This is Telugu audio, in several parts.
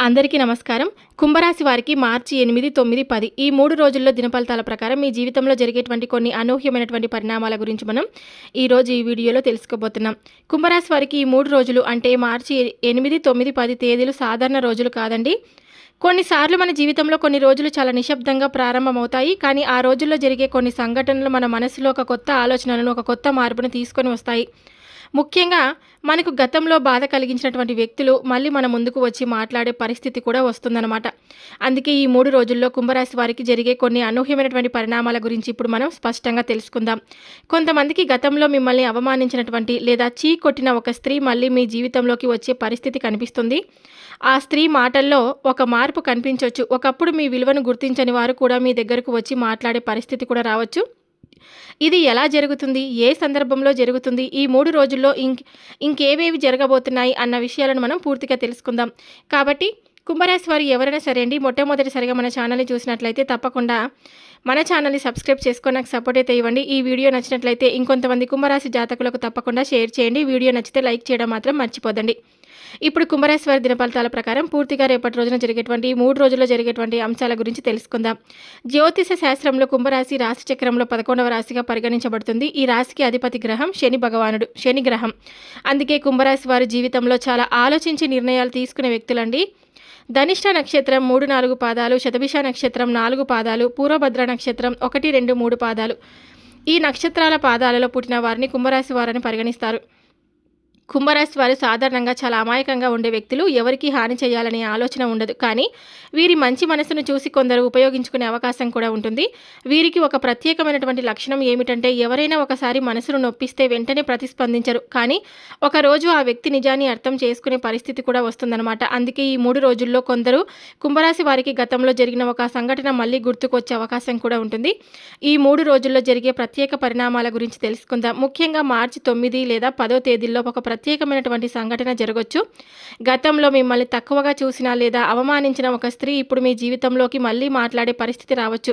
అందరికీ నమస్కారం. కుంభరాశి వారికి మార్చి 8, 9, 10 ఈ 3 రోజుల్లో దినఫలితాల ప్రకారం మీ జీవితంలో జరిగేటువంటి కొన్ని అనూహ్యమైనటువంటి పరిణామాల గురించి మనం ఈరోజు ఈ వీడియోలో తెలుసుకోబోతున్నాం. కుంభరాశి వారికి ఈ 3 రోజులు అంటే మార్చి 8, 9, 10 తేదీలు సాధారణ రోజులు కాదండి. కొన్నిసార్లు మన జీవితంలో కొన్ని రోజులు చాలా నిశ్శబ్దంగా ప్రారంభమవుతాయి. కానీ ఆ రోజుల్లో జరిగే కొన్ని సంఘటనలు మన మనసులో ఒక కొత్త ఆలోచనలను, ఒక కొత్త మార్పును తీసుకొని వస్తాయి. ముఖ్యంగా మనకు గతంలో బాధ కలిగించినటువంటి వ్యక్తులు మళ్ళీ మన ముందుకు వచ్చి మాట్లాడే పరిస్థితి కూడా వస్తుందన్నమాట. అందుకే ఈ 3 రోజుల్లో కుంభరాశి వారికి జరిగే కొన్ని అనూహ్యమైనటువంటి పరిణామాల గురించి ఇప్పుడు మనం స్పష్టంగా తెలుసుకుందాం. కొంతమందికి గతంలో మిమ్మల్ని అవమానించినటువంటి లేదా చీకొట్టిన ఒక స్త్రీ మళ్ళీ మీ జీవితంలోకి వచ్చే పరిస్థితి కనిపిస్తుంది. ఆ స్త్రీ మాటల్లో ఒక మార్పు కనిపించవచ్చు. ఒకప్పుడు మీ విలువను గుర్తించని వారు కూడా మీ దగ్గరకు వచ్చి మాట్లాడే పరిస్థితి కూడా రావచ్చు. ఇది ఎలా జరుగుతుంది, ఏ సందర్భంలో జరుగుతుంది, ఈ 3 రోజుల్లో ఇంకేవేవి జరగబోతున్నాయి అన్న విషయాలను మనం పూర్తిగా తెలుసుకుందాం. కాబట్టి కుంభరాశి వారు ఎవరైనా సరే అండి, మొట్టమొదటిసారిగా మన ఛానల్ని చూసినట్లయితే తప్పకుండా మన ఛానల్ని సబ్స్క్రైబ్ చేసుకొని నాకు సపోర్ట్ అయితే ఇవ్వండి. ఈ వీడియో నచ్చినట్లయితే ఇంకొంతమంది కుంభరాశి జాతకులకు తప్పకుండా షేర్ చేయండి. వీడియో నచ్చితే లైక్ చేయడం మాత్రం మర్చిపోదండి. ఇప్పుడు కుంభరాశి వారి దినఫలితాల ప్రకారం పూర్తిగా రేపటి రోజున జరిగేటువంటి 3 రోజుల్లో జరిగేటువంటి అంశాల గురించి తెలుసుకుందాం. జ్యోతిష శాస్త్రంలో కుంభరాశి రాశి చక్రంలో 11వ రాశిగా పరిగణించబడుతుంది. ఈ రాశికి అధిపతి గ్రహం శని భగవానుడు, శని గ్రహం. అందుకే కుంభరాశి వారి జీవితంలో చాలా ఆలోచించి నిర్ణయాలు తీసుకునే వ్యక్తులండి. ధనిష్ట నక్షత్రం 3, 4 పాదాలు, శతభిష నక్షత్రం 4 పాదాలు, పూర్వభద్ర నక్షత్రం 1, 2, 3 పాదాలు. ఈ నక్షత్రాల పాదాలలో పుట్టిన వారిని కుంభరాశి వారని పరిగణిస్తారు. కుంభరాశి వారు సాధారణంగా చాలా అమాయకంగా ఉండే వ్యక్తులు. ఎవరికి హాని చేయాలనే ఆలోచన ఉండదు. కానీ వీరి మంచి మనసును చూసి కొందరు ఉపయోగించుకునే అవకాశం కూడా ఉంటుంది. వీరికి ఒక ప్రత్యేకమైనటువంటి లక్షణం ఏమిటంటే ఎవరైనా ఒకసారి మనసును నొప్పిస్తే వెంటనే ప్రతిస్పందించరు. కానీ ఒకరోజు ఆ వ్యక్తి నిజాన్ని అర్థం చేసుకునే పరిస్థితి కూడా వస్తుందన్నమాట. అందుకే ఈ 3 రోజుల్లో కొందరు కుంభరాశి వారికి గతంలో జరిగిన ఒక సంఘటన మళ్ళీ గుర్తుకొచ్చే అవకాశం కూడా ఉంటుంది. ఈ 3 రోజుల్లో జరిగే ప్రత్యేక పరిణామాల గురించి తెలుసుకుందాం. ముఖ్యంగా మార్చి 9 లేదా 10వ తేదీల్లో ఒక ప్రత్యేకమైనటువంటి సంఘటన జరగవచ్చు. గతంలో మిమ్మల్ని తక్కువగా చూసిన లేదా అవమానించిన ఒక స్త్రీ ఇప్పుడు మీ జీవితంలోకి మళ్ళీ మాట్లాడే పరిస్థితి రావచ్చు.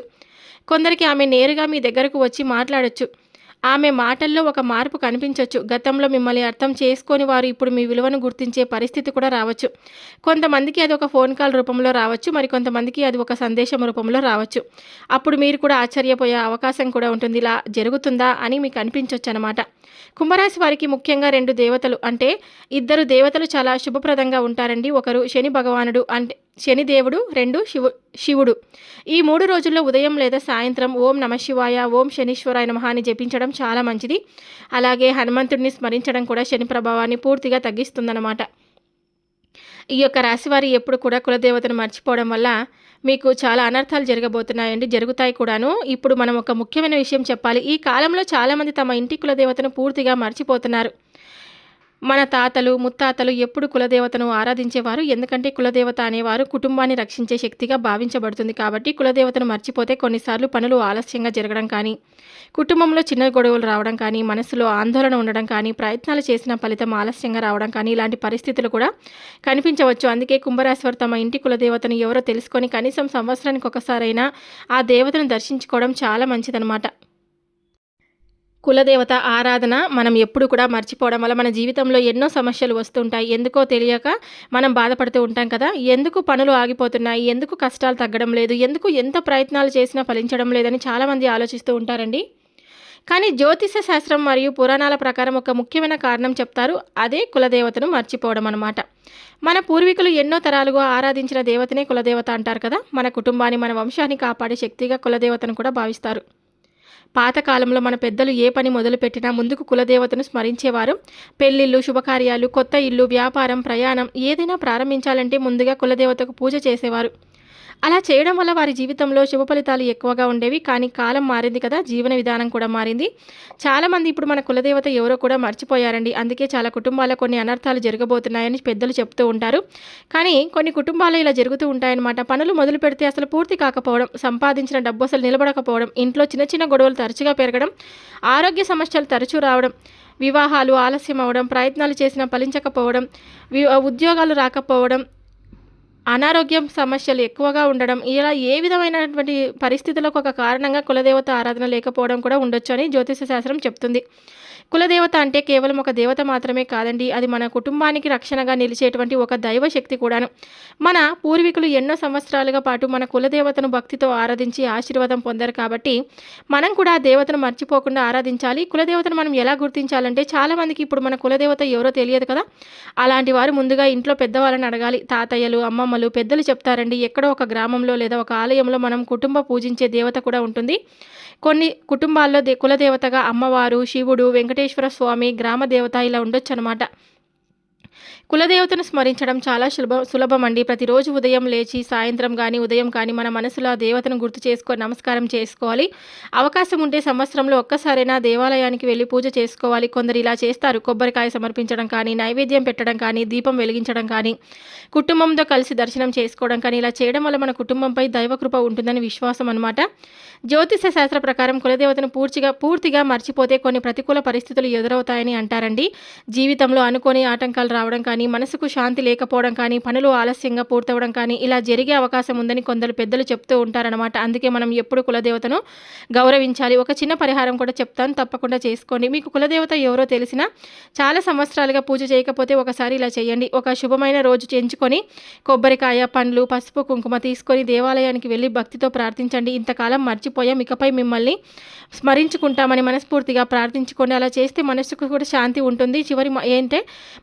కొందరికి ఆమె నేరుగా మీ దగ్గరకు వచ్చి మాట్లాడొచ్చు. ఆమె మాటల్లో ఒక మార్పు కనిపించవచ్చు. గతంలో మిమ్మల్ని అర్థం చేసుకొని వారు ఇప్పుడు మీ విలువను గుర్తించే పరిస్థితి కూడా రావచ్చు. కొంతమందికి అది ఒక ఫోన్ కాల్ రూపంలో రావచ్చు. మరి కొంతమందికి అది ఒక సందేశం రూపంలో రావచ్చు. అప్పుడు మీరు కూడా ఆశ్చర్యపోయే అవకాశం కూడా ఉంటుంది. ఇలా జరుగుతుందా అని మీకు అనిపించవచ్చు అన్నమాట. కుంభరాశి వారికి ముఖ్యంగా 2 దేవతలు అంటే 2 దేవతలు చాలా శుభప్రదంగా ఉంటారండి. ఒకరు శని భగవానుడు అంటే శనిదేవుడు, 2 శివుడు. ఈ 3 రోజుల్లో ఉదయం లేదా సాయంత్రం ఓం నమఃశివాయ, ఓం శనీశ్వరాయ నమః అని జపించడం చాలా మంచిది. అలాగే హనుమంతుడిని స్మరించడం కూడా శని ప్రభావాన్ని పూర్తిగా తగ్గిస్తుందన్నమాట. ఈ యొక్క రాశివారి ఎప్పుడు కూడా కులదేవతను మర్చిపోవడం వల్ల మీకు చాలా అనర్థాలు జరగబోతున్నాయండి, జరుగుతాయి కూడాను. ఇప్పుడు మనం ఒక ముఖ్యమైన విషయం చెప్పాలి. ఈ కాలంలో చాలామంది తమ ఇంటి కులదేవతను పూర్తిగా మర్చిపోతున్నారు. మన తాతలు ముత్తాతలు ఎప్పుడు కులదేవతను ఆరాధించేవారు. ఎందుకంటే కులదేవత అనేవారు కుటుంబాన్ని రక్షించే శక్తిగా భావించబడుతుంది. కాబట్టి కులదేవతను మర్చిపోతే కొన్నిసార్లు పనులు ఆలస్యంగా జరగడం కానీ, కుటుంబంలో చిన్న గొడవలు రావడం కానీ, మనసులో ఆందోళన ఉండడం కానీ, ప్రయత్నాలు చేసిన ఫలితం ఆలస్యంగా రావడం కానీ ఇలాంటి పరిస్థితులు కూడా కనిపించవచ్చు. అందుకే కుంభరాశి వారు తమ ఇంటి కులదేవతను ఎవరో తెలుసుకొని కనీసం సంవత్సరానికి ఒకసారైనా ఆ దేవతను దర్శించుకోవడం చాలా మంచిదన్నమాట. కులదేవత ఆరాధన మనం ఎప్పుడు కూడా మర్చిపోవడం వల్ల మన జీవితంలో ఎన్నో సమస్యలు వస్తుంటాయి. ఎందుకో తెలియక మనం బాధపడుతూ ఉంటాం కదా. ఎందుకు పనులు ఆగిపోతున్నాయి, ఎందుకు కష్టాలు తగ్గడం లేదు, ఎందుకు ఎంత ప్రయత్నాలు చేసినా ఫలించడం లేదని చాలామంది ఆలోచిస్తూ ఉంటారండి. కానీ జ్యోతిష శాస్త్రం మరియు పురాణాల ప్రకారం ఒక ముఖ్యమైన కారణం చెప్తారు. అదే కులదేవతను మర్చిపోవడం అన్నమాట. మన పూర్వీకులు ఎన్నో తరాలుగా ఆరాధించిన దేవతనే కులదేవత అంటారు కదా. మన కుటుంబాన్ని, మన వంశాన్ని కాపాడే శక్తిగా కులదేవతను కూడా భావిస్తారు. పాతకాలంలో మన పెద్దలు ఏ పని మొదలుపెట్టినా ముందుకు కులదేవతను స్మరించేవారు. పెళ్లిళ్ళు, శుభకార్యాలు, కొత్త ఇల్లు, వ్యాపారం, ప్రయాణం ఏదైనా ప్రారంభించాలంటే ముందుగా కులదేవతకు పూజ చేసేవారు. అలా చేయడం వల్ల వారి జీవితంలో శుభ ఫలితాలు ఎక్కువగా ఉండేవి. కానీ కాలం మారింది కదా, జీవన విధానం కూడా మారింది. చాలామంది ఇప్పుడు మన కులదేవత ఎవరో కూడా మర్చిపోయారండి. అందుకే చాలా కుటుంబాల్లో కొన్ని అనర్థాలు జరగబోతున్నాయని పెద్దలు చెప్తూ ఉంటారు. కానీ కొన్ని కుటుంబాల్లో ఇలా జరుగుతూ ఉంటాయన్నమాట. పనులు మొదలు పెడితే అసలు పూర్తి కాకపోవడం, సంపాదించిన డబ్బు అసలు నిలబడకపోవడం, ఇంట్లో చిన్న చిన్న గొడవలు తరచుగా పెరగడం, ఆరోగ్య సమస్యలు తరచూ రావడం, వివాహాలు ఆలస్యం అవ్వడం, ప్రయత్నాలు చేసినా ఫలించకపోవడం, ఉద్యోగాలు రాకపోవడం, అనారోగ్యం సమస్యలు ఎక్కువగా ఉండడం, ఇలా ఏ విధమైనటువంటి పరిస్థితులకు ఒక కారణంగా కులదేవత ఆరాధన లేకపోవడం కూడా ఉండొచ్చు అని జ్యోతిష శాస్త్రం చెప్తుంది. కులదేవత అంటే కేవలం ఒక దేవత మాత్రమే కాదండి, అది మన కుటుంబానికి రక్షణగా నిలిచేటువంటి ఒక దైవ శక్తి కూడాను. మన పూర్వీకులు ఎన్నో సంవత్సరాలుగా పాటు మన కులదేవతను భక్తితో ఆరాధించి ఆశీర్వాదం పొందారు కాబట్టి మనం కూడా ఆ దేవతను మర్చిపోకుండా ఆరాధించాలి. కులదేవతను మనం ఎలా గుర్తించాలంటే, చాలామందికి ఇప్పుడు మన కులదేవత ఎవరో తెలియదు కదా. అలాంటి వారు ముందుగా ఇంట్లో పెద్దవాళ్ళని అడగాలి. తాతయ్యలు, అమ్మమ్మలు, పెద్దలు చెప్తారండి. ఎక్కడో ఒక గ్రామంలో లేదా ఒక ఆలయంలో మనం కుటుంబ పూజించే దేవత కూడా ఉంటుంది. కొన్ని కుటుంబాల్లో కులదేవతగా అమ్మవారు, శివుడు, వెంకటేశ్వర స్వామి, గ్రామ దేవత ఇలా ఉండొచ్చు అనమాట. కులదేవతను స్మరించడం చాలా సులభం అండి. ప్రతిరోజు ఉదయం లేచి సాయంత్రం కానీ ఉదయం కానీ మన మనసులో ఆ దేవతను గుర్తు చేసుకొని నమస్కారం చేసుకోవాలి. అవకాశం ఉంటే సంవత్సరంలో ఒక్కసారైనా దేవాలయానికి వెళ్ళి పూజ చేసుకోవాలి. కొందరు ఇలా చేస్తారు. కొబ్బరికాయ సమర్పించడం కానీ, నైవేద్యం పెట్టడం కానీ, దీపం వెలిగించడం కానీ, కుటుంబంతో కలిసి దర్శనం చేసుకోవడం కానీ, ఇలా చేయడం వల్ల మన కుటుంబంపై దైవకృప ఉంటుందని విశ్వాసం అనమాట. జ్యోతిష శాస్త్ర ప్రకారం కులదేవతను పూర్తిగా మర్చిపోతే కొన్ని ప్రతికూల పరిస్థితులు ఎదురవుతాయని అంటారండి. జీవితంలో అనుకోని ఆటంకాలు రావడం కానీ, మనసుకు శాంతి లేకపోవడం కానీ, పనులు ఆలస్యంగా పూర్తవడం కానీ ఇలా జరిగే అవకాశం ఉందని కొందరు పెద్దలు చెప్తూ ఉంటారనమాట. అందుకే మనం ఎప్పుడు కులదేవతను గౌరవించాలి. ఒక చిన్న పరిహారం కూడా చెప్తాను, తప్పకుండా చేసుకోండి. మీకు కులదేవత ఎవరో తెలిసినా చాలా సంవత్సరాలుగా పూజ చేయకపోతే ఒకసారి ఇలా చేయండి. ఒక శుభమైన రోజు ఎంచుకొని కొబ్బరికాయ, పండ్లు, పసుపు, కుంకుమ తీసుకొని దేవాలయానికి వెళ్ళి భక్తితో ప్రార్థించండి. ఇంతకాలం మర్చిపోయాం, ఇకపై మిమ్మల్ని స్మరించుకుంటామని మనస్ఫూర్తిగా ప్రార్థించుకోండి. అలా చేస్తే మనసుకు కూడా శాంతి ఉంటుంది. చివరి ఏంటంటే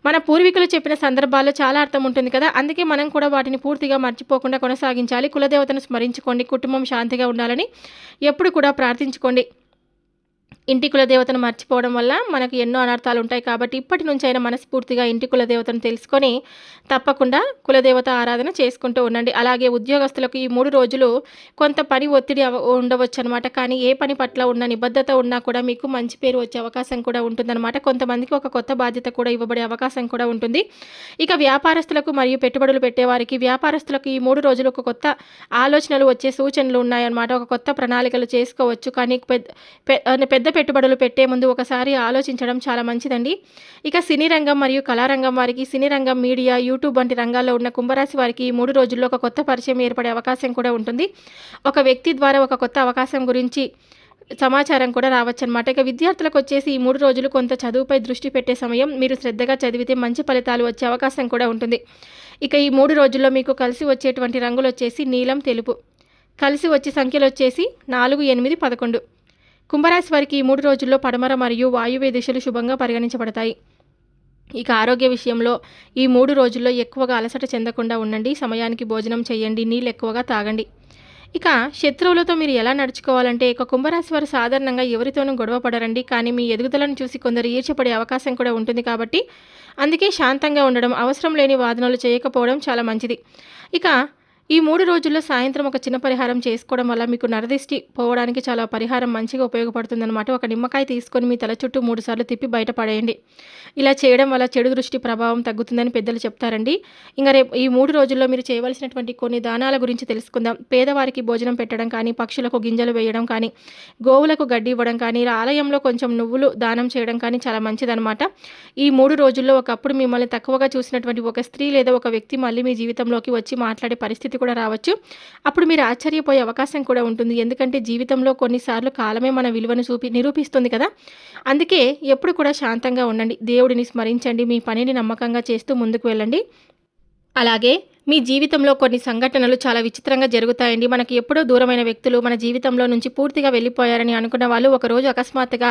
మన పూర్వీకులు చెప్పిన సందర్భాల్లో చాలా అర్థం ఉంటుంది కదా. అందుకే మనం కూడా వాటిని పూర్తిగా మర్చిపోకుండా కొనసాగించాలి. కులదేవతను స్మరించుకోండి. కుటుంబం శాంతిగా ఉండాలని ఎప్పుడు కూడా ప్రార్థించుకోండి. ఇంటి కులదేవతను మర్చిపోవడం వల్ల మనకు ఎన్నో అనర్థాలు ఉంటాయి కాబట్టి ఇప్పటి నుంచైనా మనస్ఫూర్తిగా ఇంటి కులదేవతను తెలుసుకొని తప్పకుండా కులదేవత ఆరాధన చేసుకుంటూ ఉండండి. అలాగే ఉద్యోగస్తులకు ఈ 3 రోజులు కొంత పని ఒత్తిడి ఉండవచ్చు అనమాట. కానీ ఏ పని పట్ల ఉన్న నిబద్ధత ఉన్నా కూడా మీకు మంచి పేరు వచ్చే అవకాశం కూడా ఉంటుందన్నమాట. కొంతమందికి ఒక కొత్త బాధ్యత కూడా ఇవ్వబడే అవకాశం కూడా ఉంటుంది. ఇక వ్యాపారస్తులకు మరియు పెట్టుబడులు పెట్టేవారికి, వ్యాపారస్తులకు ఈ 3 రోజులు ఒక కొత్త ఆలోచనలు వచ్చే సూచనలు ఉన్నాయన్నమాట. ఒక కొత్త ప్రణాళికలు చేసుకోవచ్చు. కానీ పెద్ద పెట్టుబడులు పెట్టే ముందు ఒకసారి ఆలోచించడం చాలా మంచిదండి. ఇక సినీ రంగం మరియు కళారంగం వారికి, సినీ రంగం, మీడియా, యూట్యూబ్ వంటి రంగాల్లో ఉన్న కుంభరాశి వారికి ఈ 3 రోజుల్లో ఒక కొత్త పరిచయం ఏర్పడే అవకాశం కూడా ఉంటుంది. ఒక వ్యక్తి ద్వారా ఒక కొత్త అవకాశం గురించి సమాచారం కూడా రావచ్చు అనమాట. ఇక విద్యార్థులకు వచ్చేసి ఈ 3 రోజులు కొంత చదువుపై దృష్టి పెట్టే సమయం. మీరు శ్రద్ధగా చదివితే మంచి ఫలితాలు వచ్చే అవకాశం కూడా ఉంటుంది. ఇక ఈ 3 రోజుల్లో మీకు కలిసి వచ్చేటువంటి రంగులు వచ్చేసి నీలం, తెలుపు. కలిసి వచ్చే సంఖ్యలు వచ్చేసి 4, 8, 11. కుంభరాశి వారికి ఈ 3 రోజుల్లో పడమర మరియు వాయువ్య దిశలు శుభంగా పరిగణించబడతాయి. ఇక ఆరోగ్య విషయంలో ఈ 3 రోజుల్లో ఎక్కువగా అలసట చెందకుండా ఉండండి. సమయానికి భోజనం చేయండి, నీళ్ళు ఎక్కువగా తాగండి. ఇక శత్రువులతో మీరు ఎలా నడుచుకోవాలంటే, ఇక కుంభరాశి వారు సాధారణంగా ఎవరితోనూ గొడవ పడరండి. కానీ మీ ఎదుగుదలను చూసి కొందరు ఈర్ష్యపడే అవకాశం కూడా ఉంటుంది కాబట్టి అందుకే శాంతంగా ఉండడం, అవసరం లేని వాదనలు చేయకపోవడం చాలా మంచిది. ఇక ఈ 3 రోజుల్లో సాయంత్రం ఒక చిన్న పరిహారం చేసుకోవడం వల్ల మీకు నరదిష్టి పోవడానికి చాలా పరిహారం మంచిగా ఉపయోగపడుతుందన్నమాట. ఒక నిమ్మకాయ తీసుకొని మీ తల చుట్టూ 3 సార్లు తిప్పి బయట పడేయండి. ఇలా చేయడం వల్ల చెడు దృష్టి ప్రభావం తగ్గుతుందని పెద్దలు చెప్తారండి. ఇంకా రేపు ఈ 3 రోజుల్లో మీరు చేయవలసినటువంటి కొన్ని దానాల గురించి తెలుసుకుందాం. పేదవారికి భోజనం పెట్టడం కానీ, పక్షులకు గింజలు వేయడం కానీ, గోవులకు గడ్డి ఇవ్వడం కానీ, ఇలా ఆలయంలో కొంచెం నువ్వులు దానం చేయడం కానీ చాలా మంచిదన్నమాట. ఈ 3 రోజుల్లో ఒకప్పుడు మిమ్మల్ని తక్కువగా చూసినటువంటి ఒక స్త్రీ లేదా ఒక వ్యక్తి మళ్ళీ మీ జీవితంలోకి వచ్చి మాట్లాడే పరిస్థితి కూడా రావచ్చు. అప్పుడు మీరు ఆశ్చర్యపోయే అవకాశం కూడా ఉంటుంది. ఎందుకంటే జీవితంలో కొన్నిసార్లు కాలమే మన విలువను నిరూపిస్తుంది కదా. అందుకే ఎప్పుడు కూడా శాంతంగా ఉండండి, దేవుడిని స్మరించండి, మీ పనిని నమ్మకంగా చేస్తూ ముందుకు వెళ్ళండి. అలాగే మీ జీవితంలో కొన్ని సంఘటనలు చాలా విచిత్రంగా జరుగుతాయండి. మనకి ఎప్పుడో దూరమైన వ్యక్తులు మన జీవితంలో నుంచి పూర్తిగా వెళ్ళిపోయారని అనుకున్న వాళ్ళు ఒకరోజు అకస్మాత్తుగా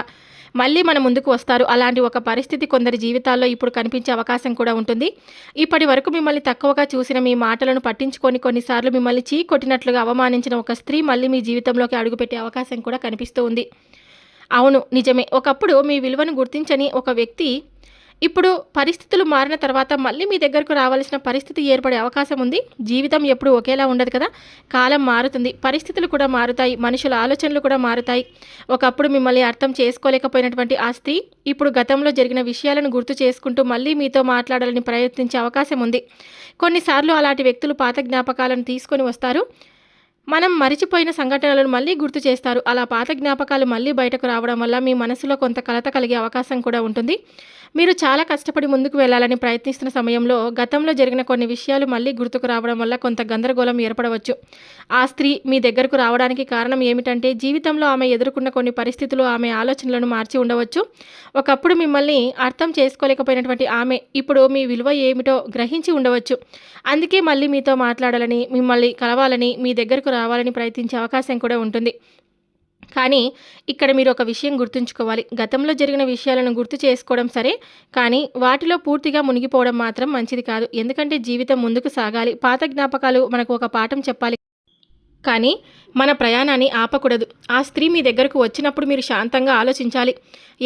మళ్ళీ మన ముందుకు వస్తారు. అలాంటి ఒక పరిస్థితి కొందరి జీవితాల్లో ఇప్పుడు కనిపించే అవకాశం కూడా ఉంటుంది. ఇప్పటి వరకు మిమ్మల్ని తక్కువగా చూసిన, మీ మాటలను పట్టించుకొని కొన్నిసార్లు మిమ్మల్ని కొట్టినట్లుగా అవమానించిన ఒక స్త్రీ మళ్ళీ మీ జీవితంలోకి అడుగుపెట్టే అవకాశం కూడా కనిపిస్తూ ఉంది. అవును, నిజమే. ఒకప్పుడు మీ విలువను గుర్తించని ఒక వ్యక్తి ఇప్పుడు పరిస్థితులు మారిన తర్వాత మళ్ళీ మీ దగ్గరకు రావాల్సిన పరిస్థితి ఏర్పడే అవకాశం ఉంది. జీవితం ఎప్పుడు ఒకేలా ఉండదు కదా. కాలం మారుతుంది, పరిస్థితులు కూడా మారుతాయి, మనుషుల ఆలోచనలు కూడా మారుతాయి. ఒకప్పుడు మిమ్మల్ని అర్థం చేసుకోలేకపోయినటువంటి ఆ స్త్రీ ఇప్పుడు గతంలో జరిగిన విషయాలను గుర్తు చేసుకుంటూ మళ్ళీ మీతో మాట్లాడాలని ప్రయత్నించే అవకాశం ఉంది. కొన్నిసార్లు అలాంటి వ్యక్తులు పాత జ్ఞాపకాలను తీసుకొని వస్తారు. మనం మరిచిపోయిన సంఘటనలను మళ్ళీ గుర్తు చేస్తారు. అలా పాత జ్ఞాపకాలు మళ్ళీ బయటకు రావడం వల్ల మీ మనసులో కొంత కలత కలిగే అవకాశం కూడా ఉంటుంది. మీరు చాలా కష్టపడి ముందుకు వెళ్ళాలని ప్రయత్నిస్తున్న సమయంలో గతంలో జరిగిన కొన్ని విషయాలు మళ్ళీ గుర్తుకు రావడం వల్ల కొంత గందరగోళం ఏర్పడవచ్చు. ఆ స్త్రీ మీ దగ్గరకు రావడానికి కారణం ఏమిటంటే జీవితంలో ఆమె ఎదుర్కొన్న కొన్ని పరిస్థితులు ఆమె ఆలోచనలను మార్చి ఉండవచ్చు. ఒకప్పుడు మిమ్మల్ని అర్థం చేసుకోలేకపోయినటువంటి ఆమె ఇప్పుడు మీ విలువ ఏమిటో గ్రహించి ఉండవచ్చు. అందుకే మళ్ళీ మీతో మాట్లాడాలని, మిమ్మల్ని కలవాలని, మీ దగ్గరకు రావాలని ప్రయత్నించే అవకాశం కూడా ఉంటుంది. కానీ ఇక్కడ మీరు ఒక విషయం గుర్తుంచుకోవాలి. గతంలో జరిగిన విషయాలను గుర్తు చేసుకోవడం సరే, కానీ వాటిలో పూర్తిగా మునిగిపోవడం మాత్రం మంచిది కాదు. ఎందుకంటే జీవితం ముందుకు సాగాలి. పాత జ్ఞాపకాలు మనకు ఒక పాఠం చెప్పాలి. కానీ మన ప్రయాణాన్ని ఆపకూడదు. ఆ స్త్రీ మీ దగ్గరకు వచ్చినప్పుడు మీరు శాంతంగా ఆలోచించాలి.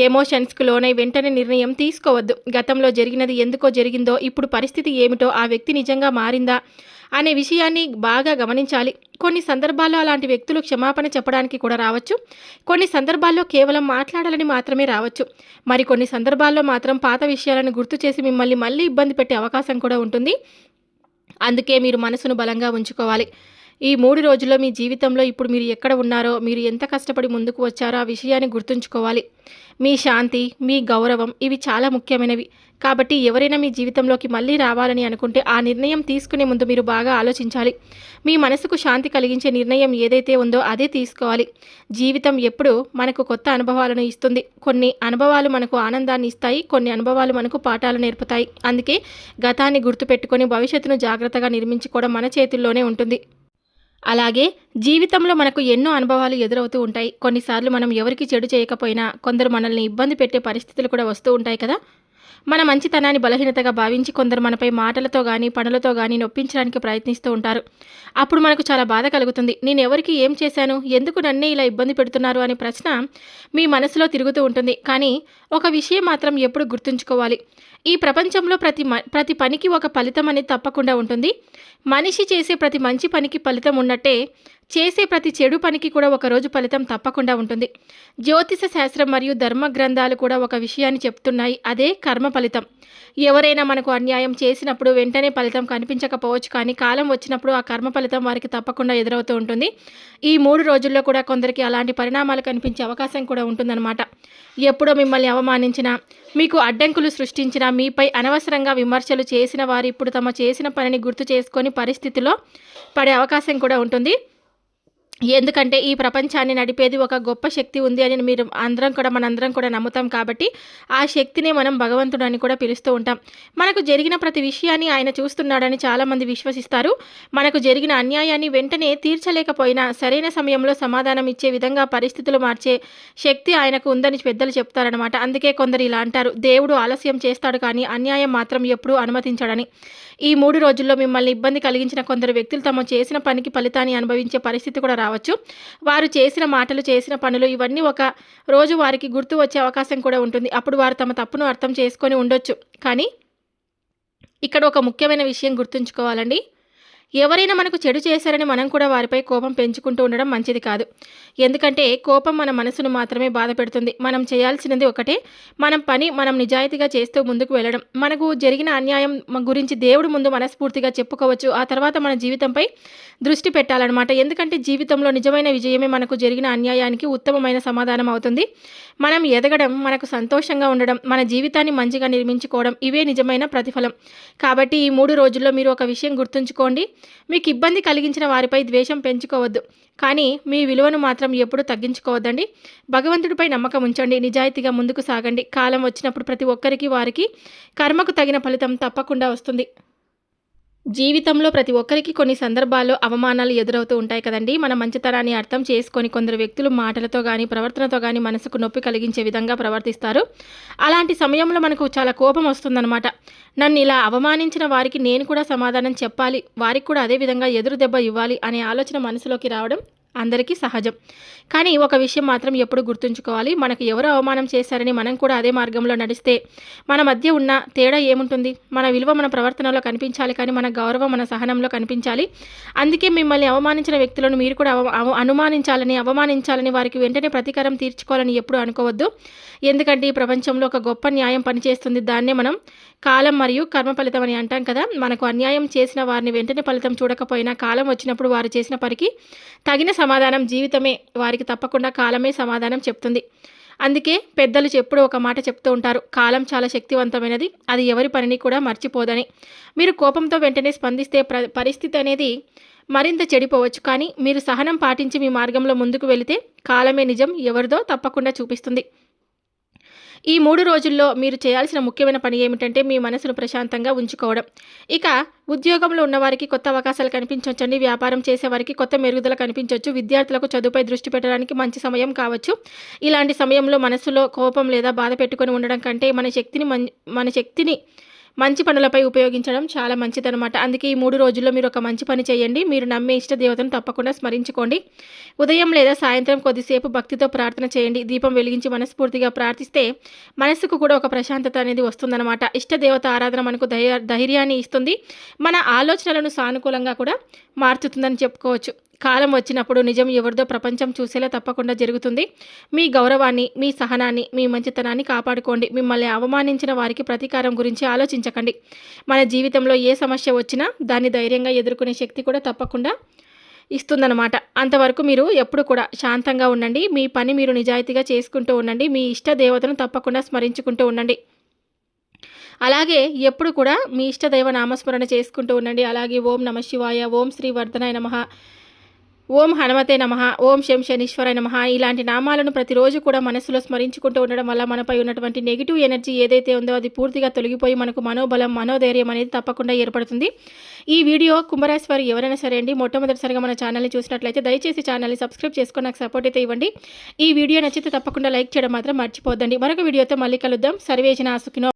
ఎమోషన్స్కు లోనై వెంటనే నిర్ణయం తీసుకోవద్దు. గతంలో జరిగినది ఎందుకో జరిగిందో, ఇప్పుడు పరిస్థితి ఏమిటో, ఆ వ్యక్తి నిజంగా మారిందా అనే విషయాన్ని బాగా గమనించాలి. కొన్ని సందర్భాల్లో అలాంటి వ్యక్తులు క్షమాపణ చెప్పడానికి కూడా రావచ్చు. కొన్ని సందర్భాల్లో కేవలం మాట్లాడాలని మాత్రమే రావచ్చు. మరికొన్ని సందర్భాల్లో మాత్రం పాత విషయాలను గుర్తు చేసి మిమ్మల్ని మళ్ళీ ఇబ్బంది పెట్టే అవకాశం కూడా ఉంటుంది. అందుకే మీరు మనసును బలంగా ఉంచుకోవాలి. ఈ 3 రోజుల్లో మీ జీవితంలో ఇప్పుడు మీరు ఎక్కడ ఉన్నారో, మీరు ఎంత కష్టపడి ముందుకు వచ్చారో ఆ విషయాన్ని గుర్తుంచుకోవాలి. మీ శాంతి, మీ గౌరవం ఇవి చాలా ముఖ్యమైనవి. కాబట్టి ఎవరైనా మీ జీవితంలోకి మళ్ళీ రావాలని అనుకుంటే ఆ నిర్ణయం తీసుకునే ముందు మీరు బాగా ఆలోచించాలి. మీ మనసుకు శాంతి కలిగించే నిర్ణయం ఏదైతే ఉందో అదే తీసుకోవాలి. జీవితం ఎప్పుడూ మనకు కొత్త అనుభవాలను ఇస్తుంది. కొన్ని అనుభవాలు మనకు ఆనందాన్ని ఇస్తాయి, కొన్ని అనుభవాలు మనకు పాఠాలు నేర్పుతాయి. అందుకే గతాన్ని గుర్తుపెట్టుకొని భవిష్యత్తును జాగ్రత్తగా నిర్మించుకోవడం మన చేతుల్లోనే ఉంటుంది. అలాగే జీవితంలో మనకు ఎన్నో అనుభవాలు ఎదురవుతూ ఉంటాయి. కొన్నిసార్లు మనం ఎవరికి చెడు చేయకపోయినా కొందరు మనల్ని ఇబ్బంది పెట్టే పరిస్థితులు కూడా వస్తూ ఉంటాయి కదా. మన మంచితనాన్ని బలహీనతగా భావించి కొందరు మనపై మాటలతో కానీ పనులతో కానీ నొప్పించడానికి ప్రయత్నిస్తూ ఉంటారు. అప్పుడు మనకు చాలా బాధ కలుగుతుంది. నేను ఎవరికి ఏం చేశాను, ఎందుకు నన్నే ఇలా ఇబ్బంది పెడుతున్నారు అనే ప్రశ్న మీ మనసులో తిరుగుతూ ఉంటుంది. కానీ ఒక విషయం మాత్రం ఎప్పుడు గుర్తుంచుకోవాలి. ఈ ప్రపంచంలో ప్రతి పనికి ఒక ఫలితం అనేది తప్పకుండా ఉంటుంది. మనిషి చేసే ప్రతి మంచి పనికి ఫలితం ఉన్నట్టే చేసే ప్రతి చెడు పనికి కూడా ఒకరోజు ఫలితం తప్పకుండా ఉంటుంది. జ్యోతిష శాస్త్రం మరియు ధర్మ గ్రంథాలు కూడా ఒక విషయాన్ని చెప్తున్నాయి. అదే కర్మ ఫలితం. ఎవరైనా మనకు అన్యాయం చేసినప్పుడు వెంటనే ఫలితం కనిపించకపోవచ్చు, కానీ కాలం వచ్చినప్పుడు ఆ కర్మ ఫలితం వారికి తప్పకుండా ఎదురవుతూ ఉంటుంది. ఈ 3 రోజుల్లో కూడా కొందరికి అలాంటి పరిణామాలు కనిపించే అవకాశం కూడా ఉంటుందన్నమాట. ఎప్పుడో మిమ్మల్ని అవమానించినా, మీకు అడ్డంకులు సృష్టించినా, మీపై అనవసరంగా విమర్శలు చేసిన వారు ఇప్పుడు తమ చేసిన పనిని గుర్తు చేసుకొని పరిస్థితిలో పడే అవకాశం కూడా ఉంటుంది. ఎందుకంటే ఈ ప్రపంచాన్ని నడిపేది ఒక గొప్ప శక్తి ఉంది అని మనందరం కూడా నమ్ముతాం. కాబట్టి ఆ శక్తినే మనం భగవంతుడు అని కూడా పిలుస్తూ ఉంటాం. మనకు జరిగిన ప్రతి విషయాన్ని ఆయన చూస్తున్నాడని చాలామంది విశ్వసిస్తారు. మనకు జరిగిన అన్యాయాన్ని వెంటనే తీర్చలేకపోయినా సరైన సమయంలో సమాధానం ఇచ్చే విధంగా పరిస్థితులు మార్చే శక్తి ఆయనకు ఉందని పెద్దలు చెప్తారనమాట. అందుకే కొందరు ఇలా అంటారు, దేవుడు ఆలస్యం చేస్తాడు కానీ అన్యాయం మాత్రం ఎప్పుడూ అనుమతించడని. ఈ 3 రోజుల్లో మిమ్మల్ని ఇబ్బంది కలిగించిన కొందరు వ్యక్తులు తమ చేసిన పనికి ఫలితాన్ని అనుభవించే పరిస్థితి కూడా రావచ్చు. వారు చేసిన మాటలు, చేసిన పనులు ఇవన్నీ ఒక రోజు వారికి గుర్తు వచ్చే అవకాశం కూడా ఉంటుంది. అప్పుడు వారు తమ తప్పును అర్థం చేసుకొని ఉండొచ్చు. కానీ ఇక్కడ ఒక ముఖ్యమైన విషయం గుర్తుంచుకోవాలండి. ఎవరైనా మనకు చెడు చేశారని మనం కూడా వారిపై కోపం పెంచుకుంటూ ఉండడం మంచిది కాదు. ఎందుకంటే కోపం మన మనసును మాత్రమే బాధ పెడుతుంది. మనం చేయాల్సినది ఒకటే, మనం నిజాయితీగా చేస్తూ ముందుకు వెళ్ళడం. మనకు జరిగిన అన్యాయం గురించి దేవుడు ముందు మనస్ఫూర్తిగా చెప్పుకోవచ్చు. ఆ తర్వాత మన జీవితంపై దృష్టి పెట్టాలన్నమాట. ఎందుకంటే జీవితంలో నిజమైన విజయమే మనకు జరిగిన అన్యాయానికి ఉత్తమమైన సమాధానం అవుతుంది. మనం ఎదగడం, మనకు సంతోషంగా ఉండడం, మన జీవితాన్ని మంచిగా నిర్మించుకోవడం ఇవే నిజమైన ప్రతిఫలం. కాబట్టి ఈ 3 రోజుల్లో మీరు ఒక విషయం గుర్తుంచుకోండి. మీకు ఇబ్బంది కలిగించిన వారిపై ద్వేషం పెంచుకోవద్దు, కానీ మీ విలువను మాత్రం ఎప్పుడూ తగ్గించుకోవద్దండి. భగవంతుడిపై నమ్మకం ఉంచండి, నిజాయితీగా ముందుకు సాగండి. కాలం వచ్చినప్పుడు ప్రతి ఒక్కరికి వారికి కర్మకు తగిన ఫలితం తప్పకుండా వస్తుంది. జీవితంలో ప్రతి ఒక్కరికి కొన్ని సందర్భాల్లో అవమానాలు ఎదురవుతూ ఉంటాయి కదండి. మన మంచితనాన్ని అర్థం చేసుకొని కొందరు వ్యక్తులు మాటలతో కానీ ప్రవర్తనతో కానీ మనసుకు నొప్పి కలిగించే విధంగా ప్రవర్తిస్తారు. అలాంటి సమయంలో మనకు చాలా కోపం వస్తుందన్నమాట. నన్ను ఇలా అవమానించిన వారికి నేను కూడా సమాధానం చెప్పాలి, వారికి కూడా అదే విధంగా ఎదురు దెబ్బ ఇవ్వాలి అనే ఆలోచన మనసులోకి రావడం అందరికీ సహజం. కానీ ఒక విషయం మాత్రం ఎప్పుడు గుర్తుంచుకోవాలి. మనకు ఎవరు అవమానం చేశారని మనం కూడా అదే మార్గంలో నడిస్తే మన మధ్య ఉన్న తేడా ఏముంటుంది? మన విలువ మన ప్రవర్తనలో కనిపించాలి, కానీ మన గౌరవం మన సహనంలో కనిపించాలి. అందుకే మిమ్మల్ని అవమానించిన వ్యక్తులను మీరు కూడా అవమానించాలని వారికి వెంటనే ప్రతీకారం తీర్చుకోవాలని ఎప్పుడు అనుకోవద్దు. ఎందుకంటే ఈ ప్రపంచంలో ఒక గొప్ప న్యాయం పనిచేస్తుంది. దాన్నే మనం కాలం మరియు కర్మ ఫలితం అని అంటాం కదా. మనకు అన్యాయం చేసిన వారిని వెంటనే ఫలితం చూడకపోయినా కాలం వచ్చినప్పుడు వారు చేసిన పనికి తగిన సమాధానం జీవితమే వారికి తప్పకుండా కాలమే సమాధానం చెప్తుంది. అందుకే పెద్దలు ఎప్పుడూ ఒక మాట చెప్తూ ఉంటారు, కాలం చాలా శక్తివంతమైనది, అది ఎవరి పనిని కూడా మర్చిపోదని. మీరు కోపంతో వెంటనే స్పందిస్తే పరిస్థితి అనేది మరింత చెడిపోవచ్చు. కానీ మీరు సహనం పాటించి మీ మార్గంలో ముందుకు వెళితే కాలమే నిజం ఎవరిదో తప్పకుండా చూపిస్తుంది. ఈ 3 రోజుల్లో మీరు చేయాల్సిన ముఖ్యమైన పని ఏమిటంటే మీ మనసును ప్రశాంతంగా ఉంచుకోవడం. ఇక ఉద్యోగంలో ఉన్నవారికి కొత్త అవకాశాలు కనిపించవచ్చండి. వ్యాపారం చేసేవారికి కొత్త మెరుగుదల కనిపించవచ్చు. విద్యార్థులకు చదువుపై దృష్టి పెట్టడానికి మంచి సమయం కావచ్చు. ఇలాంటి సమయంలో మనసులో కోపం లేదా బాధ పెట్టుకొని ఉండడం కంటే మన శక్తిని మంచి పనులపై ఉపయోగించడం చాలా మంచిదనమాట. అందుకే ఈ 3 రోజుల్లో మీరు ఒక మంచి పని చేయండి. మీరు నమ్మే ఇష్ట దేవతను తప్పకుండా స్మరించుకోండి. ఉదయం లేదా సాయంత్రం కొద్దిసేపు భక్తితో ప్రార్థన చేయండి. దీపం వెలిగించి మనస్ఫూర్తిగా ప్రార్థిస్తే మనసుకు కూడా ఒక ప్రశాంతత అనేది వస్తుందన్నమాట. ఇష్ట దేవత ఆరాధన మనకు ధైర్యాన్ని ఇస్తుంది. మన ఆలోచనలను సానుకూలంగా కూడా మార్చుతుందని చెప్పుకోవచ్చు. కాలం వచ్చినప్పుడు నిజం ఎవరిదో ప్రపంచం చూసేలా తప్పకుండా జరుగుతుంది. మీ గౌరవాన్ని, మీ సహనాన్ని, మీ మంచితనాన్ని కాపాడుకోండి. మిమ్మల్ని అవమానించిన వారికి ప్రతీకారం గురించి ఆలోచించకండి. మన జీవితంలో ఏ సమస్య వచ్చినా దాన్ని ధైర్యంగా ఎదుర్కొనే శక్తి కూడా తప్పకుండా ఇస్తుందన్నమాట. అంతవరకు మీరు ఎప్పుడు కూడా శాంతంగా ఉండండి. మీ పని మీరు నిజాయితీగా చేసుకుంటూ ఉండండి. మీ ఇష్ట దేవతను తప్పకుండా స్మరించుకుంటూ ఉండండి. అలాగే ఎప్పుడు కూడా మీ ఇష్టదైవ నామస్మరణ చేసుకుంటూ ఉండండి. అలాగే ఓం నమ శివాయ, ఓం శ్రీ వర్ధనాయ నమః, ఓం హనుమతే నమః, ఓం శం శనీశ్వరాయ నమః ఇలాంటి నామాలను ప్రతిరోజు కూడా మనసులో స్మరించుకుంటూ ఉండడం వల్ల మనపై ఉన్నటువంటి నెగిటివ్ ఎనర్జీ ఏదైతే ఉందో అది పూర్తిగా తొలగిపోయి మనకు మనోబలం, మనోధైర్యం అనేది తప్పకుండా ఏర్పడుతుంది. ఈ వీడియో కుంభరాశి వారు ఎవరైనా సరే అండి మొట్టమొదటిసారిగా మన ఛానల్ని చూసినట్లయితే దయచేసి ఛానల్ని సబ్స్క్రైబ్ చేసుకొని నాకు సపోర్ట్ అయితే ఇవ్వండి. ఈ వీడియో నచ్చితే తప్పకుండా లైక్ చేయడం మాత్రం మర్చిపోద్దండి. మరొక వీడియోతో మళ్ళీ కలుద్దాం. సర్వేజన సుఖినో